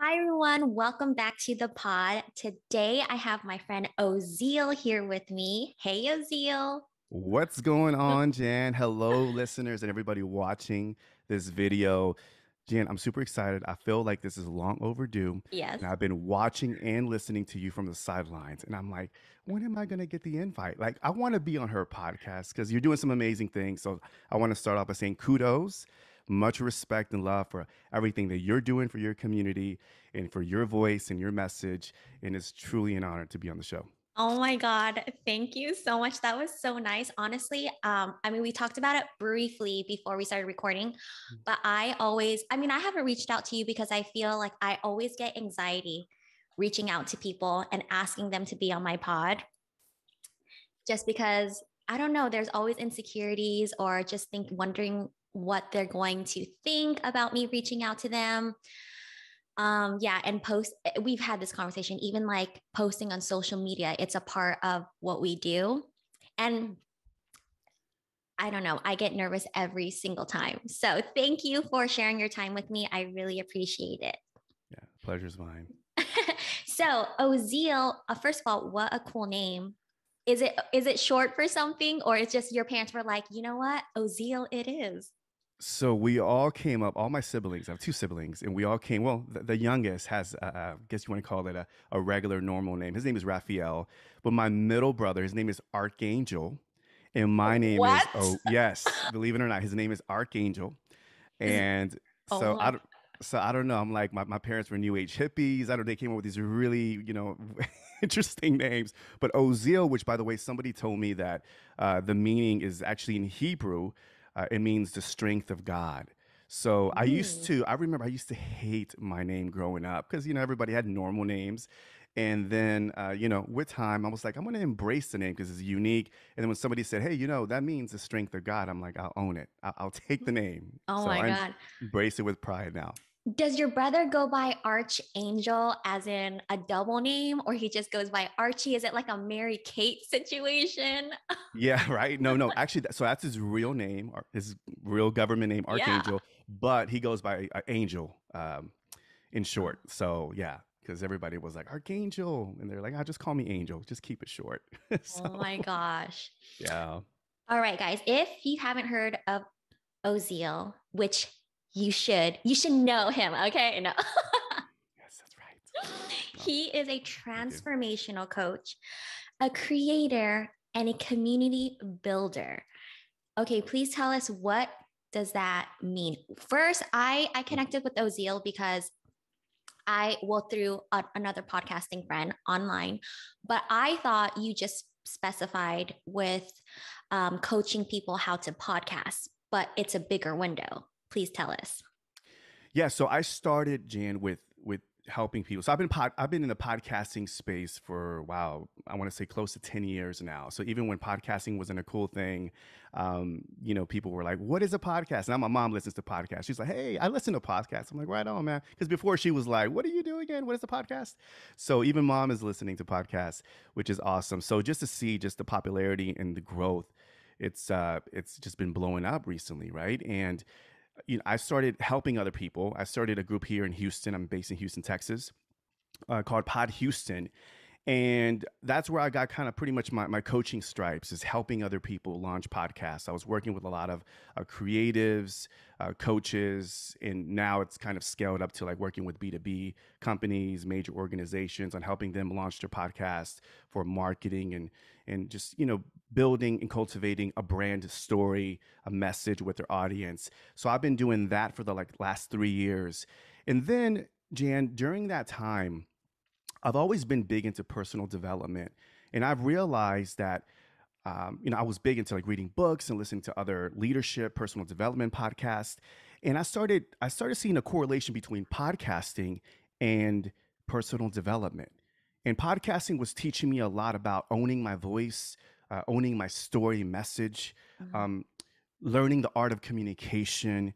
Hi, everyone. Welcome back to the pod. Today, I have my friend Ozeal here with me. Hey, Ozeal. What's going on, Jan? Hello, listeners and everybody watching this video. Jan, I'm super excited. I feel like this is long overdue. Yes. And I've been watching and listening to you from the sidelines. And I'm like, when am I going to get the invite? Like, I want to be on her podcast because you're doing some amazing things. So I want to start off by saying kudos, much respect and love for everything that you're doing for your community and for your voice and your message. And it's truly an honor to be on the show. Oh my God. Thank you so much. That was so nice. Honestly, we talked about it briefly before we started recording, but I haven't reached out to you because I feel like I always get anxiety reaching out to people and asking them to be on my pod just because I don't know, there's always insecurities or just wondering what they're going to think about me reaching out to them. Yeah, and post we've had this conversation, even like posting on social media, it's a part of what we do. And I don't know, I get nervous every single time. So thank you for sharing your time with me. I really appreciate it. Yeah, pleasure's mine. So Ozeal, first of all, what a cool name. Is it short for something or it's just your parents were like, you know what? Ozeal it is. So we all came up, all my siblings, I have two siblings, and we all came, well, the youngest has, I guess you want to call it a regular, normal name. His name is Raphael, but my middle brother, his name is Archangel, and my name is, What? oh, yes, believe it or not, his name is Archangel. Is And oh so my I, don't- so I don't know. I'm like, my parents were New Age hippies. I don't, they came up with these really, interesting names. But Ozeal, which by the way, somebody told me that the meaning is actually in Hebrew, it means the strength of God. So I remember I used to hate my name growing up because, everybody had normal names. And then, with time, I was like, I'm going to embrace the name because it's unique. And then when somebody said, hey, that means the strength of God, I'm like, I'll own it. I'll take the name. oh So my I God. embrace it with pride now. Does your brother go by Archangel as in a double name, or he just goes by Archie? Is it like a Mary Kate situation? Yeah, right. No, no. Actually, so that's his real name, or his real government name, Yeah. Archangel. But he goes by Angel in short. So yeah, because everybody was like Archangel, and they're like, just call me Angel. Just keep it short. So Oh my gosh. yeah. All right, guys. If you haven't heard of Ozeal, which you should know him. Okay. No. Yes, that's right. Well, He is a thank you. transformational coach, a creator, and a community builder. Okay, please tell us what does that mean? First, I connected with Ozeal because through another podcasting friend online, but I thought you just specified with coaching people how to podcast, but it's a bigger window. Please tell us. Yeah, so I started Jan with helping people. So I've been in the podcasting space for wow, I want to say close to 10 years now. So even when podcasting wasn't a cool thing, people were like, "What is a podcast?" Now my mom listens to podcasts. She's like, "Hey, I listen to podcasts." I'm like, "Right on, man." Because before she was like, "What are you doing again? What is a podcast?" So even mom is listening to podcasts, which is awesome. So just to see just the popularity and the growth, it's just been blowing up recently, right? And I started helping other people. I started a group here in Houston. I'm based in Houston, Texas, called Pod Houston. And that's where I got kind of pretty much my coaching stripes is helping other people launch podcasts. I was working with a lot of creatives, coaches, and now it's kind of scaled up to like working with B2B companies, major organizations on helping them launch their podcast for marketing and just, building and cultivating a brand story, a message with their audience. So I've been doing that for the like last 3 years. And then Jan, during that time, I've always been big into personal development, and I've realized that I was big into like reading books and listening to other leadership, personal development podcasts, and I started seeing a correlation between podcasting and personal development. And podcasting was teaching me a lot about owning my voice, owning my story message, Mhm. um, learning the art of communication,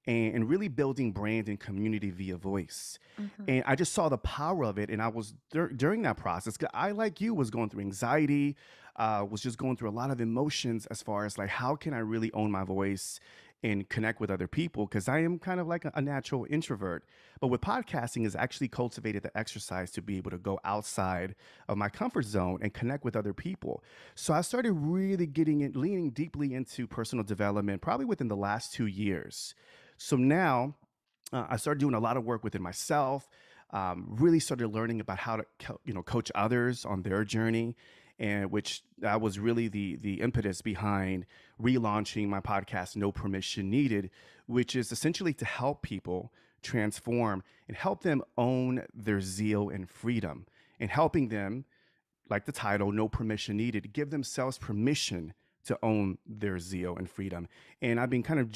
and really building brand and community via voice. Mhm. And I just saw the power of it. And I was during that process, 'cause I, like you, was going through anxiety, was just going through a lot of emotions as far as like, how can I really own my voice and connect with other people because I am kind of like a natural introvert. But with podcasting is actually cultivated the exercise to be able to go outside of my comfort zone and connect with other people. So I started really leaning deeply into personal development probably within the last 2 years. So now I started doing a lot of work within myself. Really started learning about how to coach others on their journey, and which that was really the impetus behind relaunching my podcast, No Permission Needed, which is essentially to help people transform and help them own their zeal and freedom, and helping them, like the title, No Permission Needed, give themselves permission to own their zeal and freedom. And I've been kind of,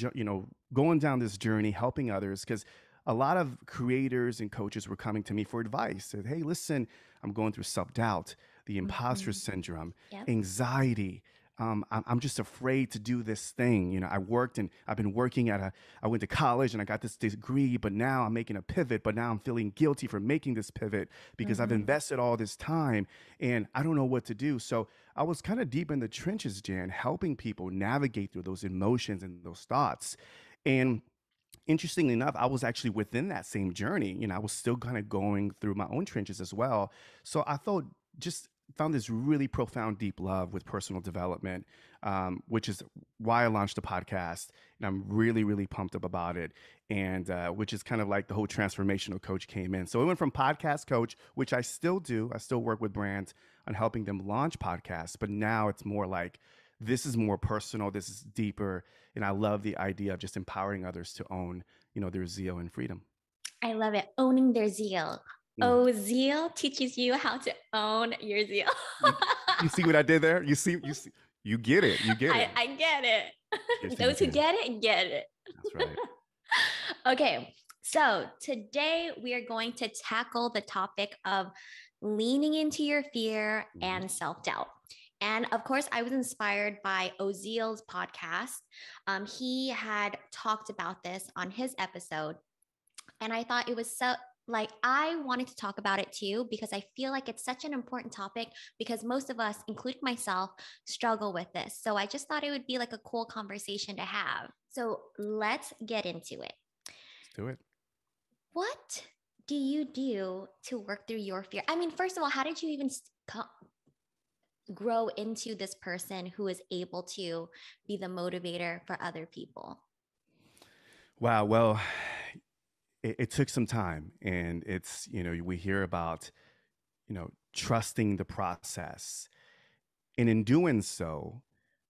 going down this journey, helping others, because a lot of creators and coaches were coming to me for advice. Said, hey, listen, I'm going through self doubt, the imposter Mhm. syndrome, Yep. anxiety. I'm just afraid to do this thing. I've been working I went to college and I got this degree, but now I'm making a pivot, but now I'm feeling guilty for making this pivot because I've Mhm. invested all this time and I don't know what to do. So I was kind of deep in the trenches, Jan, helping people navigate through those emotions and those thoughts. And interestingly enough, I was actually within that same journey. I was still kind of going through my own trenches as well. So I thought, just found this really profound, deep love with personal development, which is why I launched the podcast. And I'm really, really pumped up about it. And which is kind of like the whole transformational coach came in. So it went from podcast coach, which I still do. I still work with brands on helping them launch podcasts. But now it's more like, this is more personal. This is deeper, and I love the idea of just empowering others to own, their zeal and freedom. I love it. Owning their zeal. Mm. Ozeal teaches you how to own your zeal. You, you see what I did there? You get it. You get it. I get Cheers it. to you, Those who Jan. get it, get it. That's right. Okay, so today we are going to tackle the topic of leaning into your fear Mhm. and self doubt. And of course, I was inspired by Ozeal's podcast. He had talked about this on his episode, and I thought it was so like I wanted to talk about it too because I feel like it's such an important topic because most of us, including myself, struggle with this. So I just thought it would be like a cool conversation to have. So let's get into it. Let's do it. What do you do to work through your fear? I mean, first of all, how did you even grow into this person who is able to be the motivator for other people? Wow. Well, it took some time, and we hear about, trusting the process. And in doing so,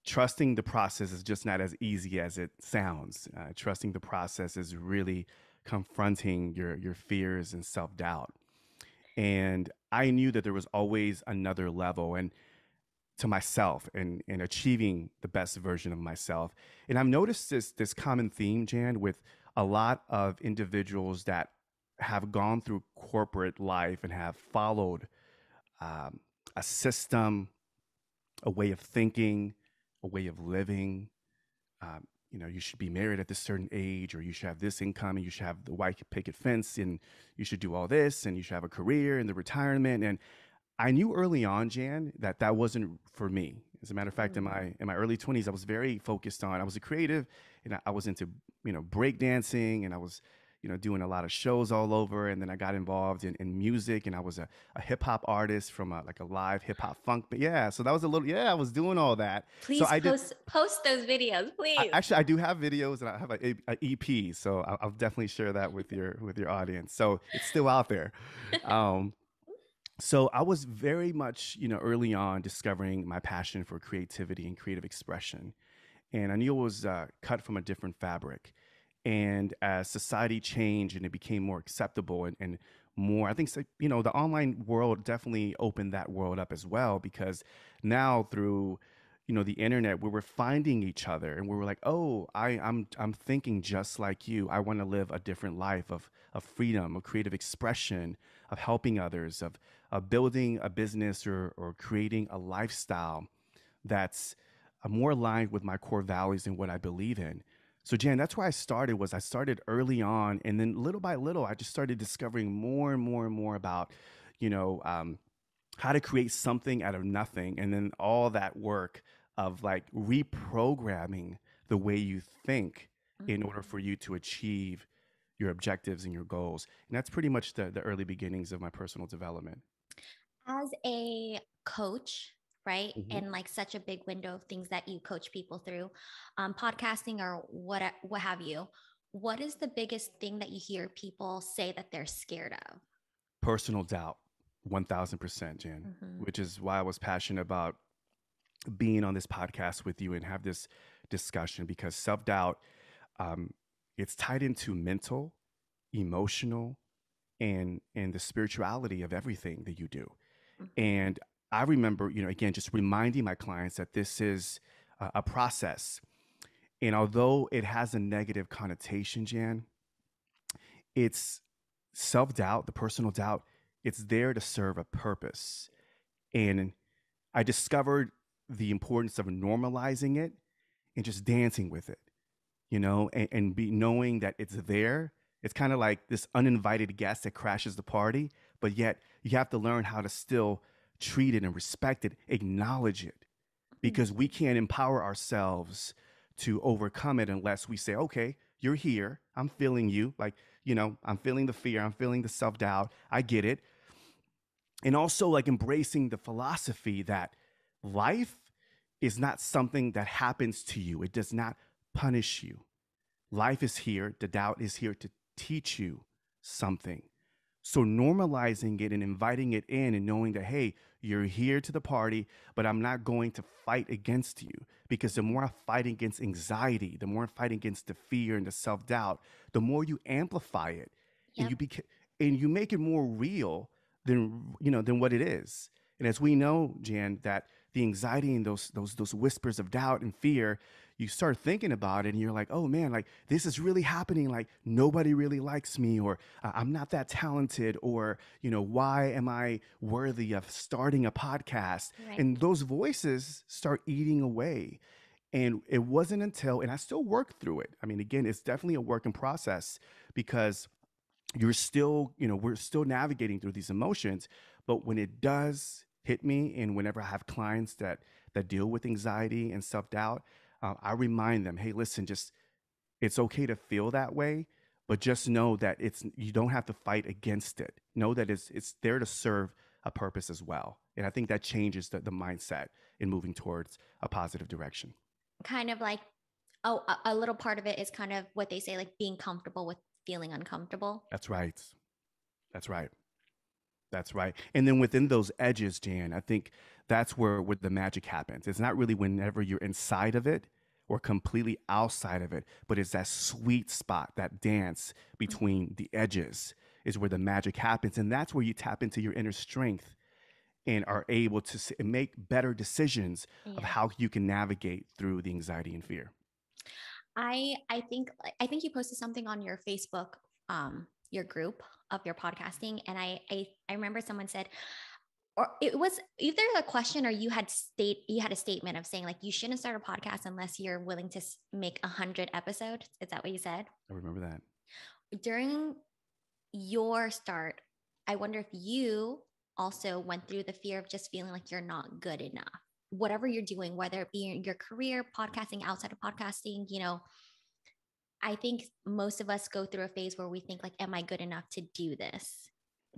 trusting the process is just not as easy as it sounds. Trusting the process is really confronting your fears and self doubt. And I knew that there was always another level and to myself and achieving the best version of myself. And I've noticed this common theme, Jan, with a lot of individuals that have gone through corporate life and have followed um, a system, a way of thinking, a way of living. You should be married at this certain age, or you should have this income, and you should have the white picket fence, and you should do all this, and you should have a career and the retirement. And I knew early on, Jan, that that wasn't for me. As a matter of fact, in Mm. my early 20s, I was very focused on. I was a creative, and I was into breakdancing, and I was doing a lot of shows all over. And then I got involved in music, and I was a hip hop artist from like a live hip hop funk. But yeah, so that was a little I was doing all that. So Please I did. post those videos, please. I do have videos, and I have a EP, so I'll definitely share that with your audience. So it's still out there. Um, so I was very much, early on discovering my passion for creativity and creative expression. And I knew it was cut from a different fabric. And as society changed and it became more acceptable and more, I think, so, the online world definitely opened that world up as well, because now through, the internet, we were finding each other and we were like, oh, I'm thinking just like you. I want to live a different life of freedom, of creative expression, of helping others, of building a business or creating a lifestyle that's more aligned with my core values and what I believe in. So Jan, that's where I started early on, and then little by little, I just started discovering more and more and more about, you know, um, how to create something out of nothing, and then all that work of like reprogramming the way you think in order Mhm. for you to achieve your objectives and your goals. And that's pretty much the early beginnings of my personal development. As a coach, right, Mhm. and like such a big window of things that you coach people through, podcasting or what have you, what is the biggest thing that you hear people say that they're scared of? Personal doubt, 1000%, Jan, Mm-hmm. which is why I was passionate about being on this podcast with you and have this discussion because self doubt, um, it's tied into mental, emotional, and the spirituality of everything that you do. Mm-hmm. And I remember, again, just reminding my clients that this is a process. And although it has a negative connotation, Jan, it's self doubt, the personal doubt, it's there to serve a purpose. And I discovered the importance of normalizing it and just dancing with it, and be knowing that it's there. It's kind of like this uninvited guest that crashes the party, but yet you have to learn how to still treat it and respect it, acknowledge it, because we can't empower ourselves to overcome it unless we say, okay, you're here. I'm feeling you. Like, I'm feeling the fear. I'm feeling the self doubt. I get it. And also, like, embracing the philosophy that life is not something that happens to you, it does not punish you. Life is here. The doubt is here to teach you something. So normalizing it and inviting it in and knowing that, hey, you're here to the party, but I'm not going to fight against you, because the more I fight against anxiety, the more I fight against the fear and the self-doubt, the more you amplify it and Yep. you make it more real than what it is. And as we know, Jan, that the anxiety and those whispers of doubt and fear, you start thinking about it and you're like, oh man, like this is really happening. Like nobody really likes me, or I'm not that talented, or, why am I worthy of starting a podcast? Right. And those voices start eating away. And it wasn't until, and I still work through it. I mean, again, it's definitely a work in process because we're still navigating through these emotions. But when it does hit me, and whenever I have clients that deal with anxiety and self doubt, I remind them, hey, listen, just it's okay to feel that way, but just know that you don't have to fight against it. Know that it's there to serve a purpose as well. And I think that changes the mindset in moving towards a positive direction. Kind of like, oh, a little part of it is kind of what they say, like being comfortable with feeling uncomfortable. That's right. That's right. That's right. And then within those edges, Jan, I think that's where the magic happens. It's not really whenever you're inside of it or completely outside of it, but it's that sweet spot, that dance Mhm. between the edges is where the magic happens. And that's where you tap into your inner strength and are able to make better decisions of Yeah. how you can navigate through the anxiety and fear. I think you posted something on your Facebook, your group of your podcasting, and I remember someone said, or it was either a question or you had a statement of saying like you shouldn't start a podcast unless you're willing to make 100 episodes. Is that what you said? I remember that. During your start, I wonder if you also went through the fear of just feeling like you're not good enough. Whatever you're doing, whether it be in your career, podcasting, outside of podcasting, I think most of us go through a phase where we think like, am I good enough to do this?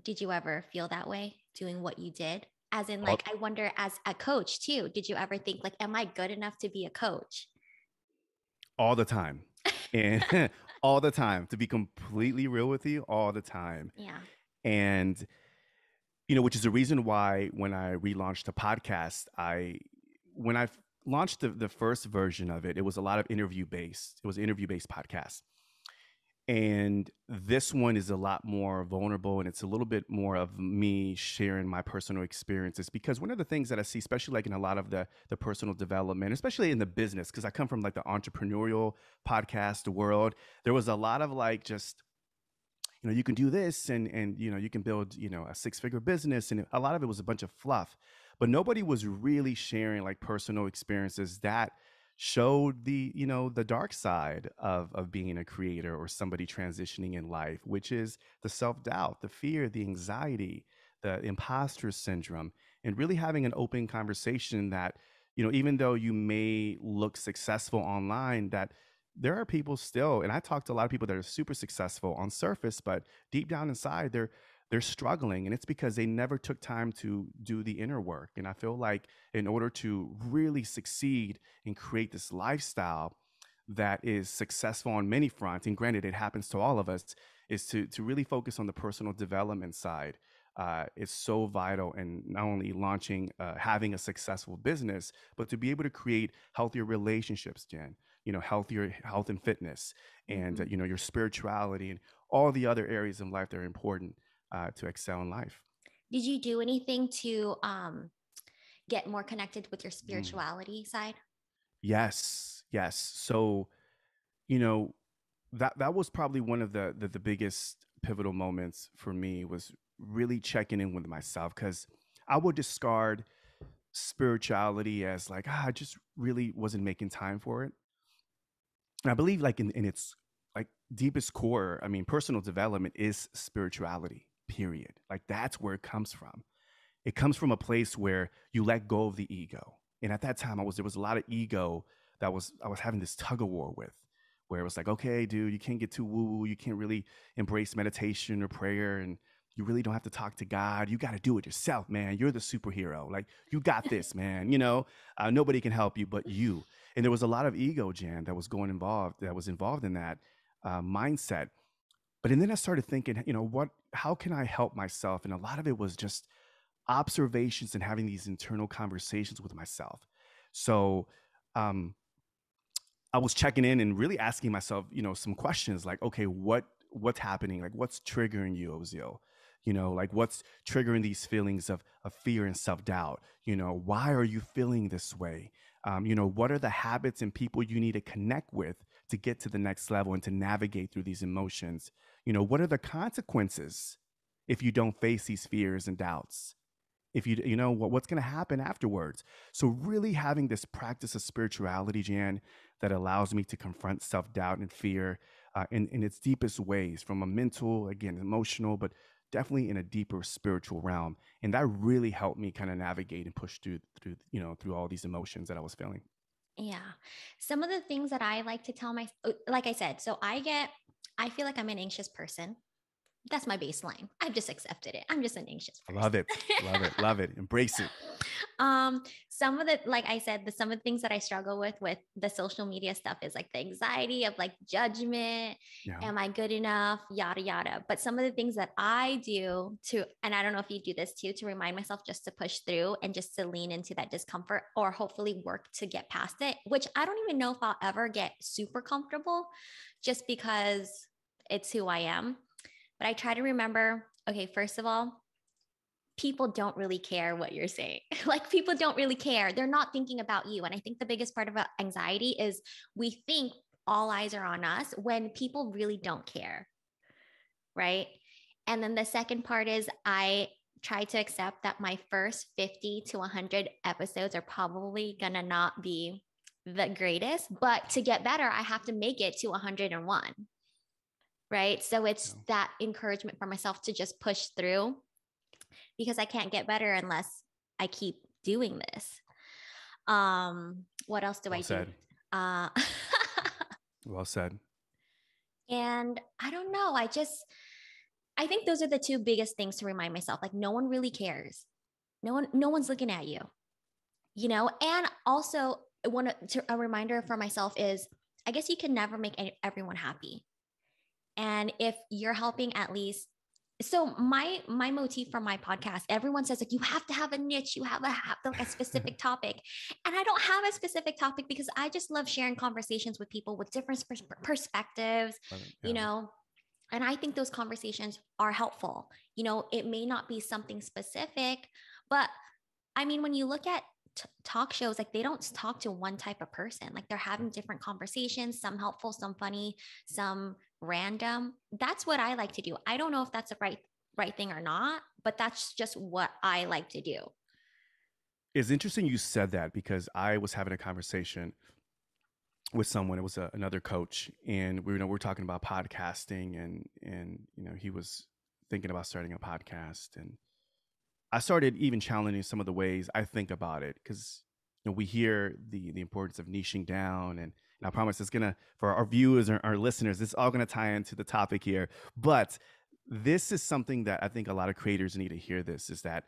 Did you ever feel that way doing what you did? As in, All, like, I wonder as a coach too, did you ever think like, am I good enough to be a coach? all the time. And all the time, to be completely real with you, all the time. Yeah. And which is the reason why when I relaunched the podcast, when I launched the first version of it, it was a lot of interview based. It was an interview based podcast. And this one is a lot more vulnerable, and it's a little bit more of me sharing my personal experiences, because one of the things that I see, especially like in a lot of the personal development, especially in the business, because I come from like the entrepreneurial podcast world, there was a lot of like just you can do this, and you can build a six-figure business, and a lot of it was a bunch of fluff, but nobody was really sharing like personal experiences that showed the dark side of being a creator or somebody transitioning in life, which is the self-doubt, the fear, the anxiety, the imposter syndrome, and really having an open conversation that even though you may look successful online, that there are people still, and I talk to a lot of people that are super successful on surface, but deep down inside, they're struggling, and it's because they never took time to do the inner work. And I feel like in order to really succeed and create this lifestyle that is successful on many fronts, and granted, it happens to all of us, is to really focus on the personal development side. Is so vital in not only launching, having a successful business, but to be able to create healthier relationships, Jen. Healthier health and fitness, and Mhm. your spirituality and all the other areas of life that are important to excel in life. Did you do anything to get more connected with your Mm. spirituality side? Yes, yes. So you know that was probably one of the biggest pivotal moments for me, was really checking in with myself, because I would discard spirituality as like, I just really wasn't making time for it. And I believe, like, in its like deepest core, I mean, personal development is spirituality, period. Like, that's where it comes from. It comes from a place where you let go of the ego. And at that time, there was a lot of ego that I was having this tug of war with, where it was like, okay, dude, you can't get too woo woo. You can't really embrace meditation or prayer, and you really don't have to talk to God. You got to do it yourself, man. You're the superhero. Like, you got this, man. Nobody can help you but you. And there was a lot of ego, Jan, that was involved in that mindset. But and then I started thinking, how can I help myself? And a lot of it was just observations and having these internal conversations with myself. So um, I was checking in and really asking myself, some questions like, okay, what's happening? Like, what's triggering you, Ozeal? Like, what's triggering these feelings of fear and self doubt? Why are you feeling this way? What are the habits and people you need to connect with to get to the next level and to navigate through these emotions? What are the consequences if you don't face these fears and doubts? If what's going to happen afterwards. So really having this practice of spirituality, Jan, that allows me to confront self-doubt and fear in its deepest ways, from a mental, again, emotional, but definitely in a deeper spiritual realm. And that really helped me kind of navigate and push through all these emotions that I was feeling. Yeah. Some of the things that I like to tell like I said, I feel like I'm an anxious person. That's my baseline. I've just accepted it. I'm just an anxious I love person. it. Love it. Love it. Embrace it. Some of the, like I said, some of the things that I struggle with the social media stuff is like the anxiety of like judgment. Yeah. Am I good enough? Yada yada. But some of the things that I do to, and I don't know if you do this too, to remind myself just to push through and just to lean into that discomfort, or hopefully work to get past it, which I don't even know if I'll ever get super comfortable, just because it's who I am. But I try to remember, okay, first of all, people don't really care what you're saying. Like, people don't really care. They're not thinking about you. And I think the biggest part of anxiety is we think all eyes are on us when people really don't care. Right. And then the second part is I try to accept that my first 50 to 100 episodes are probably going to not be the greatest, but to get better, I have to make it to 101. Right. So it's Yeah. that encouragement for myself to just push through, because I can't get better unless I keep doing this. What else do I Well do? said. Uh, Well said. and I don't know. I think those are the two biggest things to remind myself. Like, no one really cares. No one's looking at you, And also, a reminder for myself is, I guess you can never make everyone happy. And if you're helping at least, so my motif for my podcast, everyone says like, you have to have a niche, you have like a specific topic. And I don't have a specific topic, because I just love sharing conversations with people with different perspectives, Love it. you Yeah. know and I think those conversations are helpful. It may not be something specific, but I mean, when you look at talk shows, like, they don't talk to one type of person. Like, they're having different conversations, some helpful, some funny, some random. That's what I like to do. I don't know if that's the right thing or not, but that's just what I like to do. It's interesting you said that, because I was having a conversation with someone. It was another coach, and we're talking about podcasting, and he was thinking about starting a podcast, and I started even challenging some of the ways I think about it, because we hear the importance of niching down, And I promise it's gonna, for our viewers or our listeners, it's all gonna tie into the topic here. But this is something that I think a lot of creators need to hear. This is that,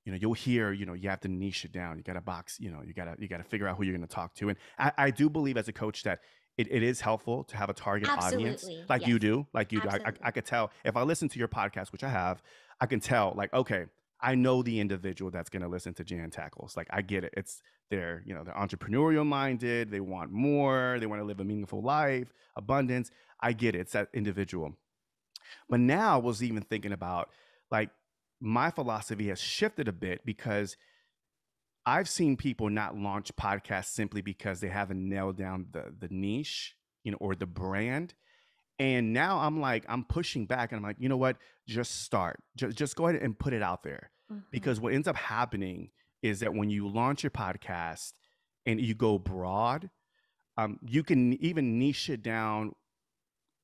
you'll hear, you have to niche it down. You got to box, you got to figure out who you're going to talk to. And I do believe as a coach that it is helpful to have a target audience Absolutely. like Yes. you do, like you do. I Absolutely. could tell if I listen to your podcast, which I have, I can tell like, okay, I know the individual that's going to listen to Jan Tackles. Like I get it. It's they're entrepreneurial minded. They want more. They want to live a meaningful life, abundance. I get it. It's that individual. But now I was even thinking about like my philosophy has shifted a bit because I've seen people not launch podcasts simply because they haven't nailed down the niche, or the brand. And now I'm pushing back and I'm like, you know what? Just start. Just go ahead and put it out there. Hmm. Because what ends up happening is that when you launch your podcast and you go broad, you can even niche it down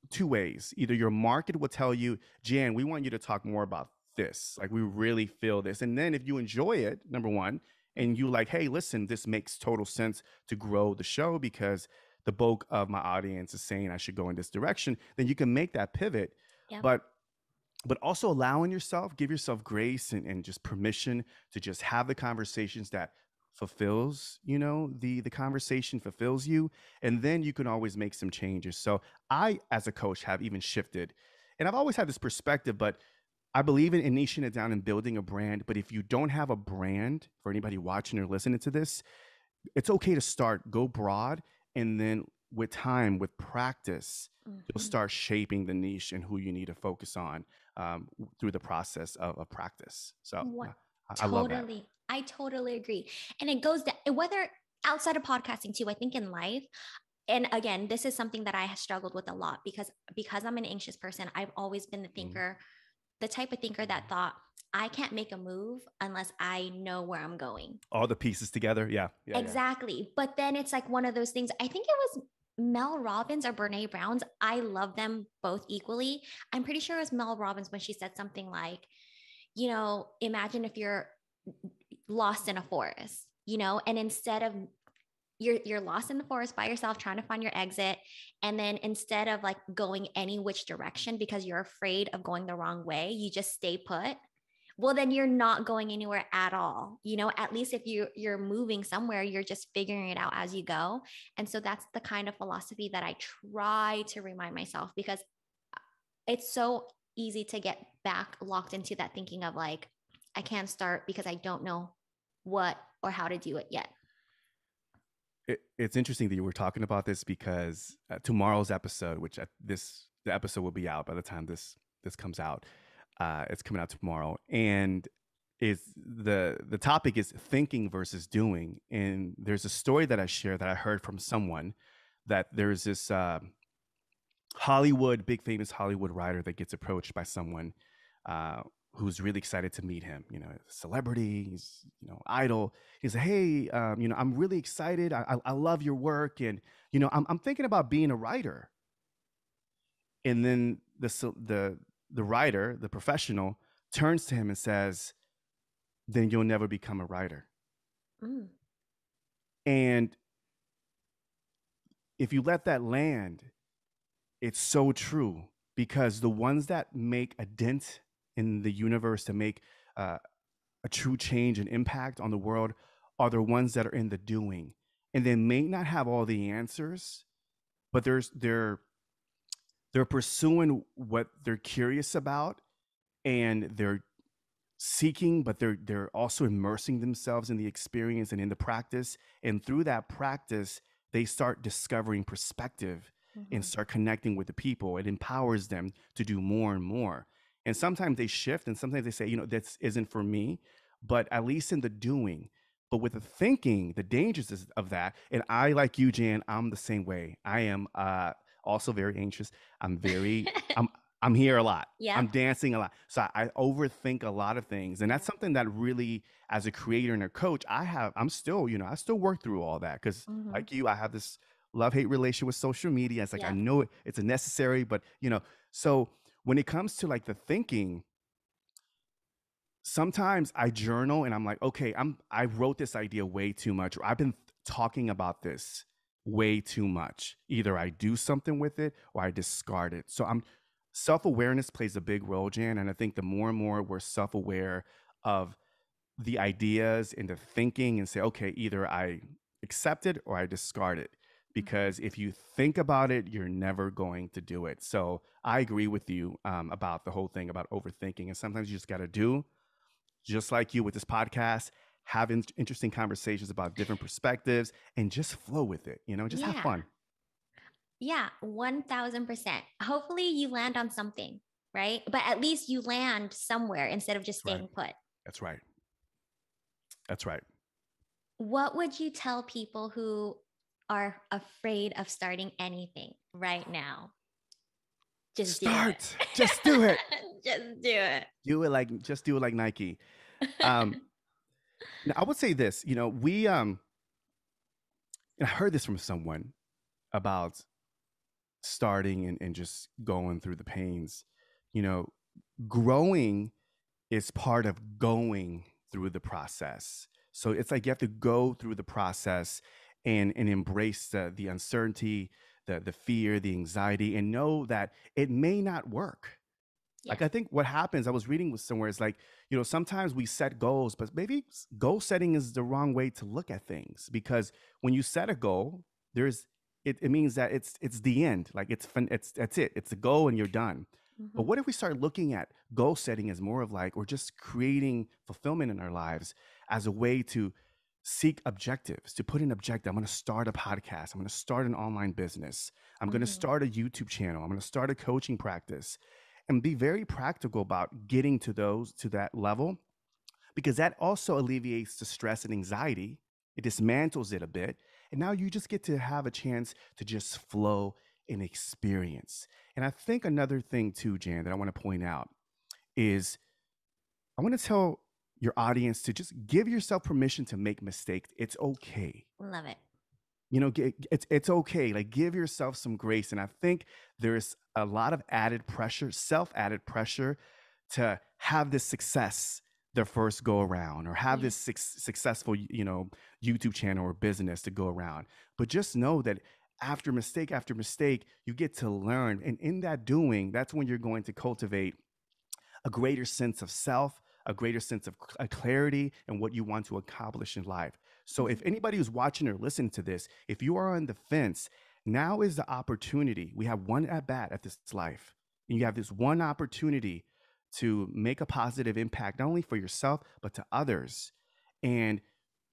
two ways. Either your market will tell you, Jan, we want you to talk more about this. Like we really feel this. And then if you enjoy it, number one, and you like, hey, listen, this makes total sense to grow the show because the bulk of my audience is saying I should go in this direction, then you can make that pivot. Yep. But also allowing yourself, give yourself grace and just permission to just have the conversations that fulfills, the conversation fulfills you. And then you can always make some changes. So I, as a coach, have even shifted. And I've always had this perspective, but I believe in niching it down and building a brand. But if you don't have a brand, for anybody watching or listening to this, it's okay to start, go broad, and then with time, with practice, you'll Hmm. start shaping the niche and who you need to focus on through the process of practice. So What? I love that. Totally. I totally agree. And it goes down, whether outside of podcasting too, I think in life. And again, this is something that I have struggled with a lot because I'm an anxious person. I've always been the Mhm. thinker, the type of thinker that thought I can't make a move unless I know where I'm going. All the pieces together. Yeah. Yeah. Yeah. Exactly. But then it's like one of those things. I think it was Mel Robbins or Brene Brown's. I love them both equally. I'm pretty sure it was Mel Robbins when she said something like, imagine if you're lost in a forest, and instead of you're lost in the forest by yourself trying to find your exit, and then instead of like going any which direction because you're afraid of going the wrong way, you just stay put. Well, then you're not going anywhere at all. At least if you're moving somewhere, you're just figuring it out as you go. And so that's the kind of philosophy that I try to remind myself, because it's so easy to get back locked into that thinking of like, I can't start because I don't know what or how to do it yet. It's interesting that you were talking about this because tomorrow's episode, which the episode will be out by the time this comes out. It's coming out tomorrow, and is the topic is thinking versus doing. And there's a story that I share that I heard from someone that there's this big famous Hollywood writer that gets approached by someone uh, who's really excited to meet him. Celebrity, he's idol. He's like, hey, I'm really excited. I love your work, and I'm thinking about being a writer. And then the writer, the professional, turns to him and says, "Then you'll never become a writer." Mm. And if you let that land, it's so true because the ones that make a dent in the universe, to make uh, a true change and impact on the world, are the ones that are in the doing. And they may not have all the answers, but they're pursuing what they're curious about, and they're seeking, but they're also immersing themselves in the experience and in the practice. And through that practice, they start discovering perspective and Mhm. start connecting with the people. It empowers them to do more and more. And sometimes they shift, and sometimes they say, this isn't for me, but at least in the doing. But with the thinking, the dangers of that, and I, like you, Jan, I'm the same way. I am also very anxious. I'm very, I'm I'm here a lot. I'm Yep. dancing a lot. So I overthink a lot of things. And that's Yep. something that really, as a creator and a coach, I'm still, I still work through all that. Cause Mhm. like you, I have this love-hate relation with social media. It's like, I Yep. know it's a necessary, but so when it comes to like the thinking, sometimes I journal and I'm like, okay, I wrote this idea way too much, or I've been talking about this way too much. Either I do something with it or I discard it. So I'm self-awareness plays a big role, Jan. And I think the more and more we're self-aware of the ideas and the thinking and say, okay, either I accept it or I discard it. Mhm. Because if you think about it, you're never going to do it. So I agree with you about the whole thing about overthinking. And sometimes you just got to do, just like you with this podcast, have interesting conversations about different perspectives and just flow with it, just have Yeah. fun. Yeah, 1000%. Hopefully you land on something, right? But at least you land somewhere instead of just That's right. staying put. That's right. That's right. What would you tell people who are afraid of starting anything right now? Just do it. Start. Just do it. Just do it. Just do it like Nike. Um, Now, I would say this, and I heard this from someone about starting and just going through the pains. You know, growing is part of going through the process. So it's like you have to go through the process and embrace the uncertainty, the fear, the anxiety, and know that it may not work. Yeah. Like, I think what happens, I was reading with somewhere, is like, sometimes we set goals, but maybe goal setting is the wrong way to look at things, because when you set a goal, there's it means that it's the end. Like, it's fun, that's it. It's the goal and you're done. But Mhm. what if we start looking at goal setting as more of like, or just creating fulfillment in our lives as a way to seek objectives, to put an objective. I'm going to start a podcast. I'm going to start an online business. I'm going to Mhm. start a YouTube channel. I'm going to start a coaching practice, and be very practical about getting to that level, because that also alleviates the stress and anxiety. It dismantles it a bit, and now you just get to have a chance to just flow and experience. And I think another thing too, Jan, that I want to point out is, I want to tell your audience to just give yourself permission to make mistakes. It's okay. Love it. It's okay. Like, give yourself some grace. And I think there's a lot of added pressure, self added pressure, to have this success their first go around, or have Yeah. this successful YouTube channel or business to go around. But just know that after mistake, you get to learn, and in that doing, that's when you're going to cultivate a greater sense of self, a greater sense of clarity and what you want to accomplish in life. So if Mhm. anybody who's watching or listening to this, if you are on the fence, now is the opportunity. We have one at bat at this life. And you have this one opportunity to make a positive impact, not only for yourself, but to others. And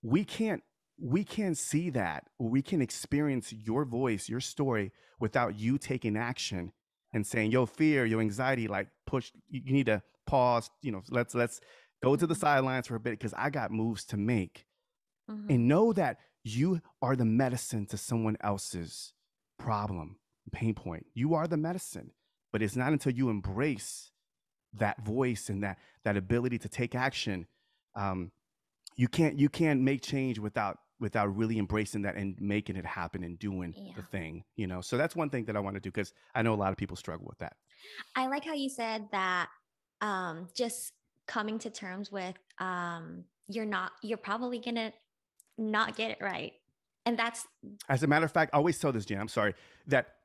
we can't we can't see that, or we can experience your voice, your story, without you taking action and saying, yo, fear, your anxiety, like, push, you need to pause, let's go to the Mhm. sidelines for a bit, because I got moves to make. Mhm. And know that you are the medicine to someone else's problem, pain point. You are the medicine. But it's not until you embrace that voice and that ability to take action, um, you can't make change without really embracing that and making it happen and doing the Yeah. thing. So that's one thing that I want to do, because I know a lot of people struggle with that. I like how you said that just coming to terms with you're probably gonna not get it right. And that's As a matter of fact, I always tell this, Jan, I'm sorry, that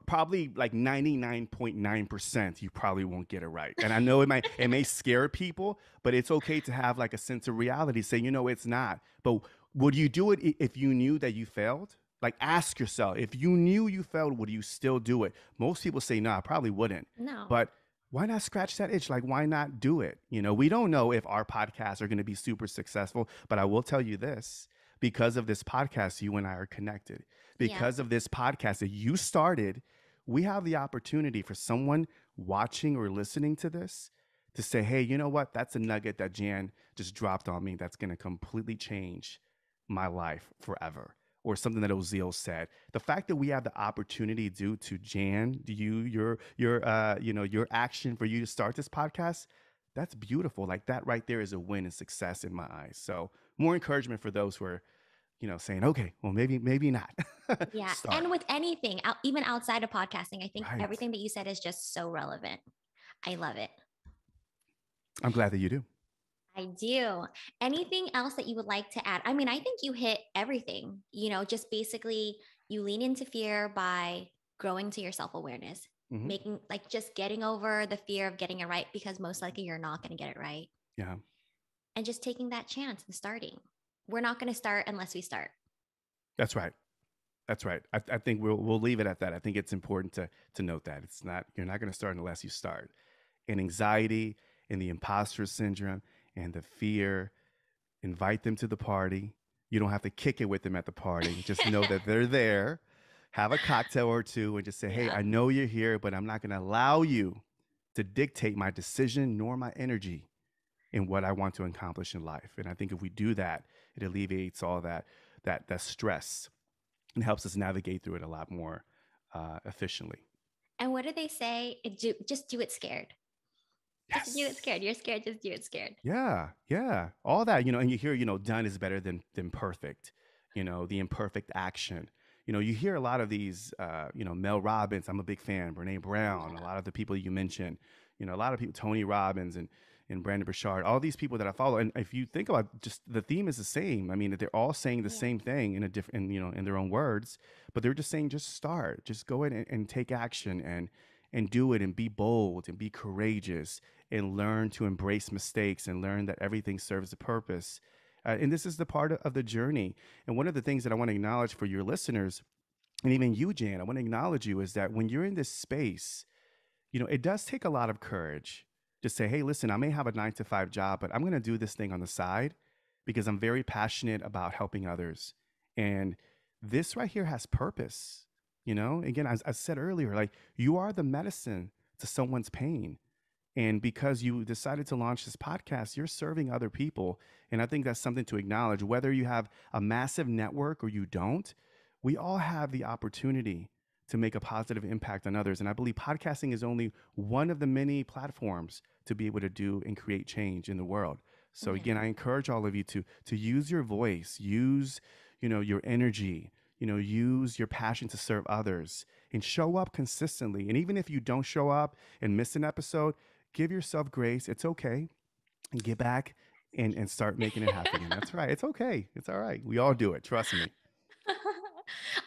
probably like 99.9%, you probably won't get it right. And I know it may scare people, but it's okay to have like a sense of reality, say, it's not. But would you do it if you knew that you failed? Like, ask yourself, if you knew you failed, would you still do it? Most people say, no, I probably wouldn't. no. But why not scratch that itch? Like, why not do it? We don't know if our podcasts are going to be super successful, but I will tell you this: because of this podcast, you and I are connected. Yeah. Because of this podcast that you started, we have the opportunity for someone watching or listening to this to say, hey, you know what? That's a nugget that Jan just dropped on me that's going to completely change my life forever. Or something that Ozeal said. The fact that we have the opportunity, due to Jan, your action for you to start this podcast, that's beautiful. Like, that right there is a win and success in my eyes. So more encouragement for those who are, saying, okay, well, maybe not. Yeah. Start. And with anything, even outside of podcasting, I think Right. everything that you said is just so relevant. I love it. I'm glad that you do. I do. Anything else that you would like to add? I mean, I think you hit everything, just basically you lean into fear by growing to your self-awareness, Hmm. making like just getting over the fear of getting it right because most likely you're not going to get it right, Yeah, and just taking that chance and starting. We're not going to start unless we start. that's right. That's right. I think we'll leave it at that. I think it's important to note that it's not you're not going to start unless you start. And anxiety and the imposter syndrome and the fear, invite them to the party. You don't have to kick it with them at the party. Just know that they're there. Have a cocktail or two and just say, "Hey, Yeah. I know you're here, but I'm not going to allow you to dictate my decision nor my energy in what I want to accomplish in life." And I think if we do that, it alleviates all that stress and helps us navigate through it a lot more efficiently. And what do they say? Just do it scared. Just do it Yes. scared. You're scared. Just do it scared. Yeah, yeah. All that, and you hear, done is better than perfect. The imperfect action. You hear a lot of these Mel Robbins, I'm a big fan, Brene Brown, a Yeah. lot of the people you mentioned, a lot of people, Tony Robbins and Brandon Burchard, all these people that I follow. And if you think about just the theme is the same. I mean, they're all saying the Yeah. same thing in a different, in their own words, but they're just saying, just start, just go in and take action and do it and be bold and be courageous and learn to embrace mistakes and learn that everything serves a purpose. And this is the part of the journey. And one of the things that I want to acknowledge for your listeners, and even you, Jan, I want to acknowledge you is that when you're in this space, it does take a lot of courage to say, hey, listen, I may have a 9 to 5 job, but I'm going to do this thing on the side because I'm very passionate about helping others. And this right here has purpose. Again, as I said earlier, like you are the medicine to someone's pain. And because you decided to launch this podcast, you're serving other people. And I think that's something to acknowledge. Whether you have a massive network or you don't, we all have the opportunity to make a positive impact on others. And I believe podcasting is only one of the many platforms to be able to do and create change in the world. So Yeah. again, I encourage all of you to use your voice, use, your energy, use your passion to serve others and show up consistently. And even if you don't show up and miss an episode, give yourself grace. It's okay. And get back and start making it happen again. That's right. It's okay. It's all right. We all do it. Trust me.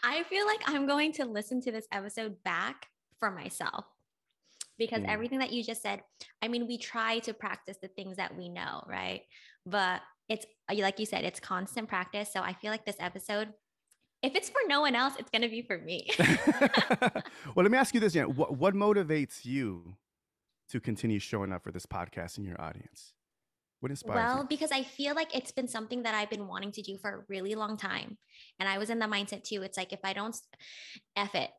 I feel like I'm going to listen to this episode back for myself because Mm. everything that you just said, I mean, we try to practice the things that we know, right? But it's like you said, it's constant practice. So I feel like this episode, if it's for no one else, it's going to be for me. Well, let me ask you this, Jan. What motivates you to continue showing up for this podcast in your audience? What inspires you? Well, because I feel like it's been something that I've been wanting to do for a really long time. And I was in the mindset too. It's like, if I don't F it,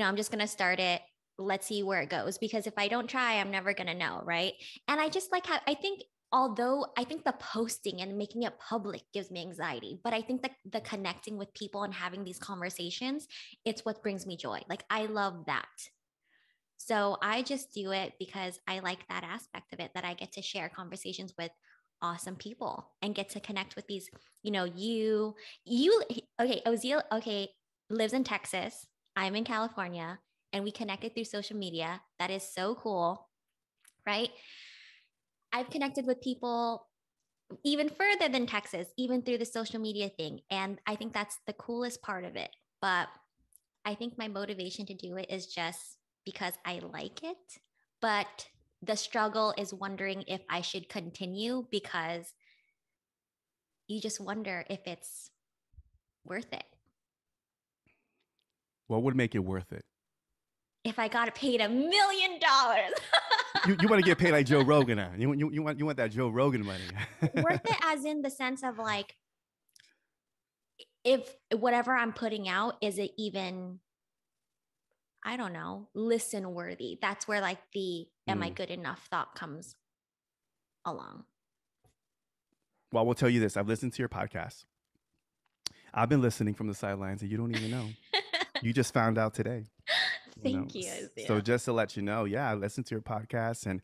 I'm just going to start it. Let's see where it goes. Because if I don't try, I'm never going to know. Right. And I just like how I think, although I think the posting and making it public gives me anxiety, but I think that the connecting with people and having these conversations, it's what brings me joy. Like I love that. So I just do it because I like that aspect of it, that I get to share conversations with awesome people and get to connect with these, okay, Ozeal, okay, lives in Texas. I'm in California and we connected through social media. That is so cool, right? I've connected with people even further than Texas, even through the social media thing. And I think that's the coolest part of it. But I think my motivation to do it is just because I like it. But the struggle is wondering if I should continue because you just wonder if it's worth it. What would make it worth it? If I got paid $1 million, You want to get paid like Joe Rogan? Huh? You want that Joe Rogan money? worth it as in the sense of like, if whatever I'm putting out, is it even, I don't know, listen worthy? That's where like the am I Mm. good enough thought comes along. Well, I will tell you this. I've listened to your podcast. I've been listening from the sidelines, and you don't even know. You just found out today. Thank you, So Ozeal. just to let you know, yeah, I listened to your podcast, and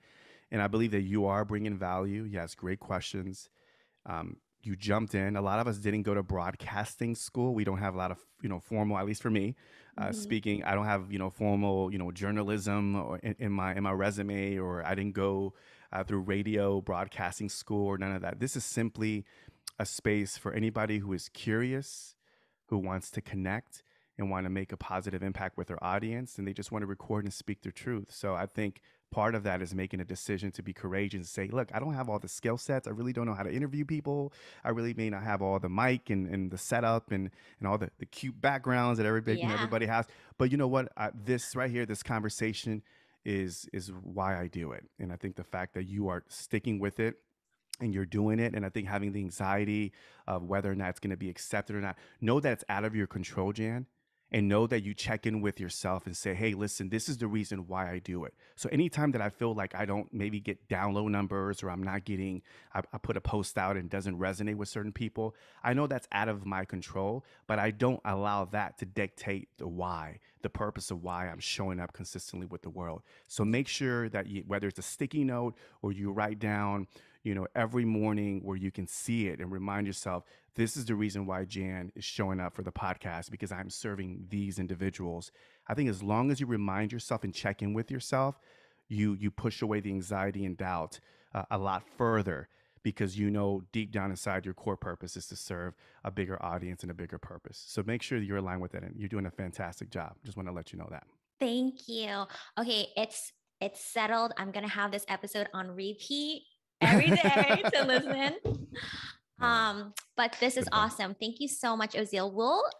I believe that you are bringing value. Yes, great questions. You jumped in. A lot of us didn't go to broadcasting school. We don't have a lot of formal, at least for me, Mhm. speaking. I don't have formal journalism or in my resume, or I didn't go through radio broadcasting school or none of that. This is simply a space for anybody who is curious, who wants to connect, and want to make a positive impact with their audience, and they just want to record and speak their truth. So I think part of that is making a decision to be courageous and say, look, I don't have all the skill sets. I really don't know how to interview people. I really may not have all the mic and the setup and all the cute backgrounds that Yeah. everybody has. But you know what? This right here, this conversation is why I do it. And I think the fact that you are sticking with it and you're doing it, and I think having the anxiety of whether or not it's going to be accepted or not, know that it's out of your control, Jan, and know that you check in with yourself and say, hey, listen, this is the reason why I do it. So anytime that I feel like I don't maybe get download numbers, or I'm not getting, I put a post out and it doesn't resonate with certain people, I know that's out of my control, but I don't allow that to dictate the why, the purpose of why I'm showing up consistently with the world. So make sure that whether it's a sticky note or you write down, every morning, where you can see it and remind yourself, this is the reason why Jan is showing up for the podcast, because I'm serving these individuals. I think as long as you remind yourself and check in with yourself, you push away the anxiety and doubt a lot further, because deep down inside your core purpose is to serve a bigger audience and a bigger purpose. So make sure that you're aligned with it, and you're doing a fantastic job. Just want to let you know that. Thank you. Okay, it's settled. I'm gonna have this episode on repeat every day to listen. But this is awesome. Thank you so much, Ozeal.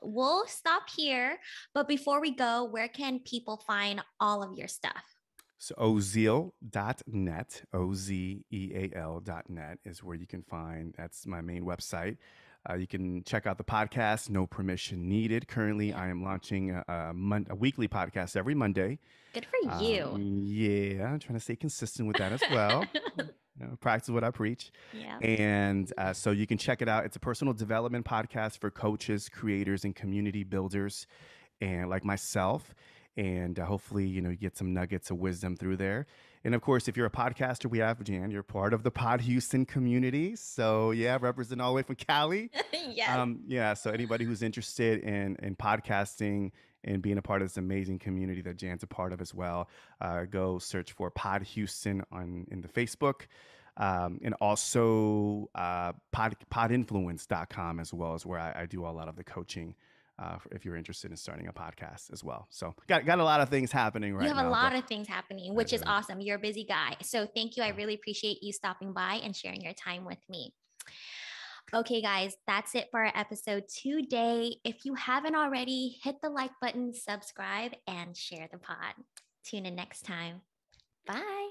We'll stop here. But before we go, where can people find all of your stuff? So Ozeal.net, Ozeal.net is where you can find, that's my main website. You can check out the podcast, No Permission Needed. Currently, I am launching a weekly podcast every Monday. Good for you. Yeah, I'm trying to stay consistent with that as well. Practice what I preach. Yeah. And so you can check it out. It's a personal development podcast for coaches, creators, and community builders, and like myself. And hopefully, you get some nuggets of wisdom through there. And of course, if you're a podcaster, we have Jan. You're part of the Pod Houston community. So yeah, represent all the way from Cali. Yes. Yeah. So anybody who's interested in podcasting and being a part of this amazing community that Jan's a part of as well, go search for Pod Houston in the Facebook. And also podinfluence.com as well, is where I do a lot of the coaching. If you're interested in starting a podcast as well. So got a lot of things happening right now. You have a lot of things happening, which is awesome. You're a busy guy. So thank you. I really appreciate you stopping by and sharing your time with me. Okay, guys, that's it for our episode today. If you haven't already, hit the like button, subscribe, and share the pod. Tune in next time. Bye.